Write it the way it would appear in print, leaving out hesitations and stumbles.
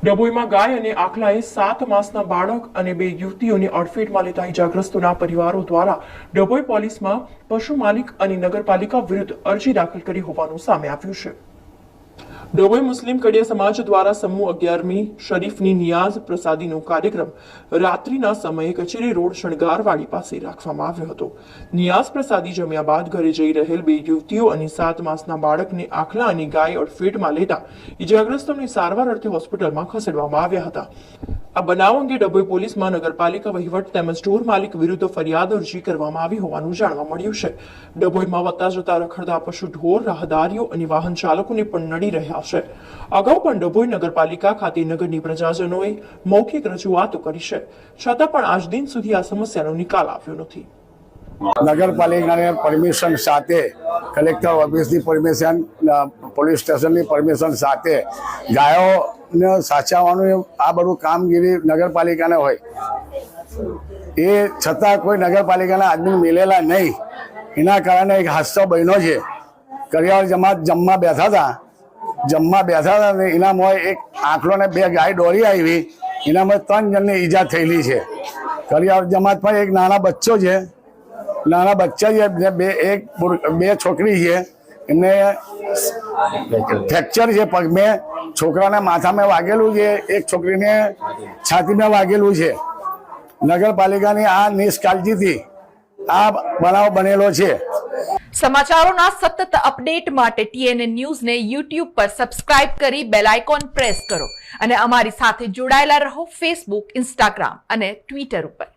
ડભોઈમાં ગાય અને આખલાએ 7 માસના બાળક અને 2 યુવતીઓને અડફેટમાં લેતા ઇજાગ્રસ્તોના પરિવારો દ્વારા ડભોઈ પોલીસમાં પશુ માલિક અને નગરપાલિકા વિરુદ્ધ અરજી દાખલ કરી હોવાનું સામે આવ્યું છે। ડભોઈ મુસ્લિમ કડિયા સમાજ દ્વારા સમૂહ 11મી શરીફની નિયાઝ પ્રસાદીનો કાર્યક્રમ રાત્રિના સમયે કચેરી રોડ શણગારવાડી પાસે રાખવામાં આવ્યો હતો। નિયાઝ પ્રસાદી જમ્યા બાદ ઘરે જઈ રહેલ 2 યુવતીઓ અને 7 માસના બાળકને આખલા અને ગાય અડફેટમાં લેતા ઇજાગ્રસ્તોને સારવાર અર્થે હોસ્પિટલમાં ખસેડવામાં આવ્યા હતા। આ બનાવ અંગે ડભોઈ પોલીસમાં નગરપાલિકા વહીવટ તેમજ સ્ટોર માલિક વિરુદ્ધ ફરિયાદ અરજી કરવામાં આવી હોવાનું જાણવા મળ્યું છે। ડભોઈમાં વધતા જતા રખડતા પશુ ઢોર રાહદારીઓ અને વાહન ચાલકોને પણ નડી રહ્યા છે। અગાઉ પણ ડભોઈ નગરપાલિકા ખાતે નગરની પ્રજાજનોએ મૌખિક રજૂઆતો કરી છે, છતાં પણ આજ દિન સુધી આ સમસ્યાનો નિકાલ આવ્યો નથી। નગરપાલિકાની પરમિશન સાથે, કલેક્ટર ઓફિસની પરમિશન, પોલીસ સ્ટેશનની પરમિશન સાથે ગાયોને સાચવવાનું આ બધું કામગીરી નગરપાલિકાને હોય, એ છતાં કોઈ નગરપાલિકાના આદમી મિલેલા નહીં। એના કારણે એક હાદસો બન્યો છે। કરિયાવર જમાત જમવા બેઠા હતા ને એનામાં એક આંખલો ને 2 ગાય દોડી આવી, એનામાં 3 જણની ઈજા થયેલી છે। કરિયાવર જમાતમાં એક નાના બચ્ચો છે, નાના બચ્ચા છે, બે છોકરી છે, એમને ફ્રેક્ચર છે પગ में, છોકરાને માથામાં વાગેલું છે, એક છોકરીને છાતીમાં વાગેલું છે। નગરપાલિકાની આ નિષ્કાળજીથી આ બનાવ બનેલો છે। સમાચારોના સતત અપડેટ માટે TNN ન્યૂઝને YouTube પર સબસ્ક્રાઇબ કરી બેલ આઇકોન પ્રેસ કરો અને અમારી સાથે જોડાયેલા રહો Facebook, Instagram અને Twitter ઉપર।